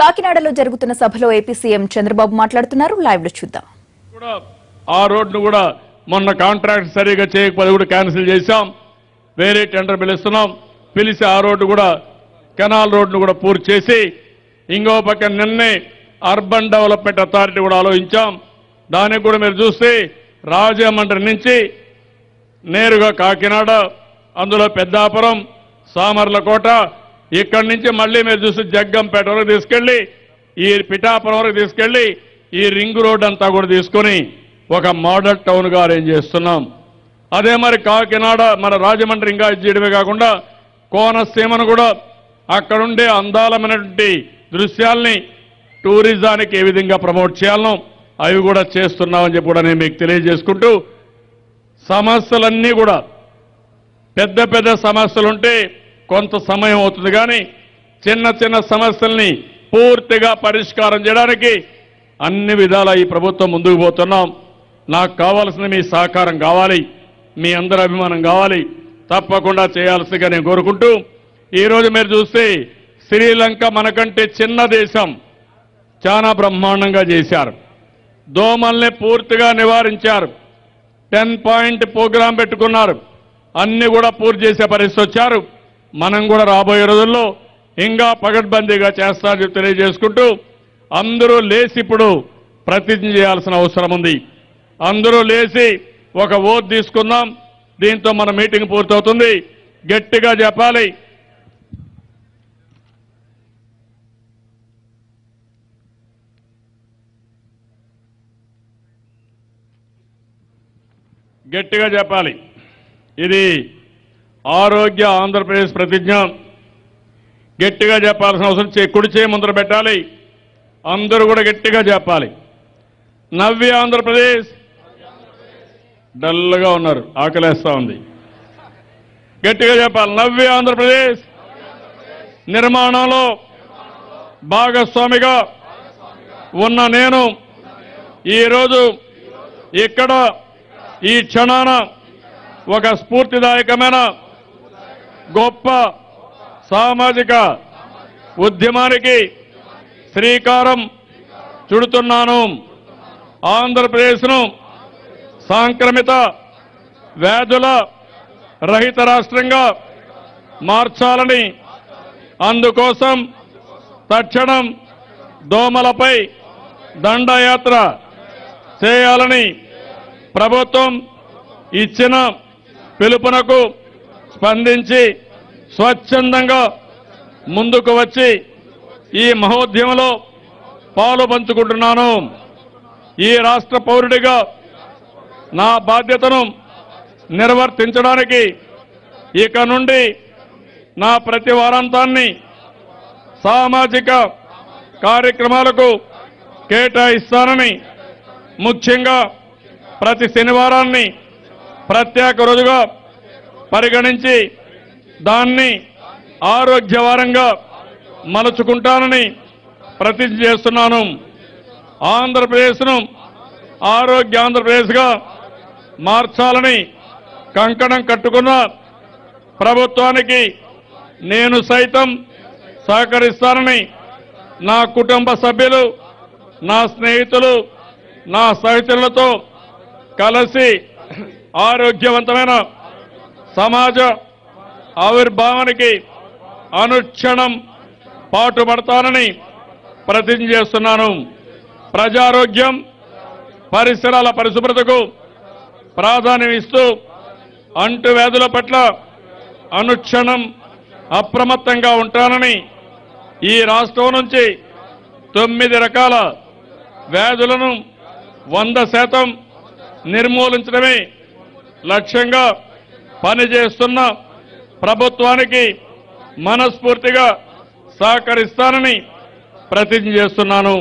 కాకినాడలో జరుగుతున్న సభలో ఏపీ సీఎం చంద్రబాబు మాట్లాడుతున్నారు. లైవ్ లో చూద్దాం. ఆ రోడ్ను కూడా మొన్న కాంట్రాక్ట్ సరిగా చేయకపోతే కూడా క్యాన్సిల్ చేశాం. వేరే టెండర్ పిలుస్తున్నాం. పిలిచి ఆ రోడ్డు కూడా కెనాల్ రోడ్ను కూడా పూర్తి చేసి ఇంకో పక్క నిన్నే అర్బన్ డెవలప్మెంట్ అథారిటీ కూడా ఆలోచించాం. దానికి కూడా మీరు చూస్తే రాజమండ్రి నుంచి నేరుగా కాకినాడ, అందులో పెద్దాపురం, సామర్లకోట, ఇక్కడి నుంచి మళ్ళీ మీరు చూసి జగ్గంపేట వరకు తీసుకెళ్లి ఈ పిఠాపురం వరకు తీసుకెళ్లి ఈ రింగ్ రోడ్ అంతా కూడా తీసుకొని ఒక మోడల్ టౌన్ గా అరేంజ్ చేస్తున్నాం. అదే మరి కాకినాడ మన రాజమండ్రి ఇంకా చేయడమే కాకుండా కోనసీమను కూడా అక్కడుండే అందాలమైనటువంటి దృశ్యాల్ని టూరిజానికి ఏ విధంగా ప్రమోట్ చేయాలనో అవి కూడా చేస్తున్నామని చెప్పి కూడా నేను మీకు తెలియజేసుకుంటూ, సమస్యలన్నీ కూడా పెద్ద పెద్ద సమస్యలుంటే కొంత సమయం అవుతుంది, కానీ చిన్న చిన్న సమస్యల్ని పూర్తిగా పరిష్కారం చేయడానికి అన్ని విధాలా ఈ ప్రభుత్వం ముందుకు పోతున్నాం. నాకు కావాల్సిన మీ సహకారం కావాలి, మీ అందరి అభిమానం కావాలి, తప్పకుండా చేయాల్సిందిగా నేను కోరుకుంటూ, ఈరోజు మీరు చూస్తే శ్రీలంక మనకంటే చిన్న దేశం, చాలా బ్రహ్మాండంగా చేశారు. దోమల్ని పూర్తిగా నివారించారు. 10 పాయింట్ ప్రోగ్రాం పెట్టుకున్నారు. అన్ని కూడా పూర్తి చేసే పరిస్థితి వచ్చారు. మనం కూడా రాబోయే రోజుల్లో ఇంకా పగడ్బందీగా చేస్తారని తెలియజేసుకుంటూ, అందరూ లేచి ఇప్పుడు ప్రతిజ్ఞ చేయాల్సిన అవసరం ఉంది. అందరూ లేచి ఒక ఓత్ తీసుకుందాం. దీంతో మన మీటింగ్ పూర్తవుతుంది. గట్టిగా చెప్పాలి. గట్టిగా చెప్పాలి. ఇది ఆరోగ్య ఆంధ్రప్రదేశ్ ప్రతిజ్ఞ. గట్టిగా చెప్పాల్సిన అవసరం. కుడి చేయి ముందర పెట్టాలి. అందరూ కూడా గట్టిగా చెప్పాలి. నవ్య ఆంధ్రప్రదేశ్. డల్గా ఉన్నారు, ఆకలేస్తా ఉంది. గట్టిగా చెప్పాలి. నవ్య ఆంధ్రప్రదేశ్ నిర్మాణంలో భాగస్వామిగా ఉన్న నేను ఈరోజు ఇక్కడ ఈ క్షణాన ఒక స్ఫూర్తిదాయకమైన గొప్ప సామాజిక ఉద్యమానికి శ్రీకారం చుడుతున్నాను. ఆంధ్రప్రదేశ్ను సాంక్రమిత వ్యాధుల రహిత రాష్ట్రంగా మార్చాలని, అందుకోసం తక్షణం దోమలపై దండయాత్ర చేయాలని ప్రభుత్వం ఇచ్చిన పిలుపునకు స్పందించి స్వచ్ఛందంగా ముందుకు వచ్చి ఈ మహోద్యమంలో పాలు పంచుకుంటున్నాను. ఈ రాష్ట్ర పౌరుడిగా నా బాధ్యతను నిర్వర్తించడానికి ఇక నుండి నా ప్రతి వారాంతాన్ని సామాజిక కార్యక్రమాలకు కేటాయిస్తానని, ముఖ్యంగా ప్రతి శనివారాన్ని ప్రత్యేక రోజుగా పరిగణించి దాన్ని ఆరోగ్యవారంగా మలుచుకుంటానని ప్రతిజ్ఞ చేస్తున్నాను. ఆంధ్రప్రదేశ్ను ఆరోగ్య ఆంధ్రప్రదేశ్గా మార్చాలని కంకణం కట్టుకున్న ప్రభుత్వానికి నేను సైతం సహకరిస్తానని నా కుటుంబ సభ్యులు, నా స్నేహితులు, నా సహచరులతో కలిసి ఆరోగ్యవంతమైన సమాజ ఆవిర్భావానికి అనుక్షణం పాటుపడతానని ప్రతిజ్ఞ చేస్తున్నాను. ప్రజారోగ్యం, పరిసరాల పరిశుభ్రతకు ప్రాధాన్యం ఇస్తూ అంటువ్యాధుల పట్ల అనుక్షణం అప్రమత్తంగా ఉంటానని, ఈ రాష్ట్రం నుంచి 9 రకాల వ్యాధులను 100% నిర్మూలించడమే లక్ష్యంగా పనిచేస్తున్న ప్రభుత్వానికి మనస్ఫూర్తిగా సహకరిస్తానని ప్రతిజ్ఞ చేస్తున్నాను.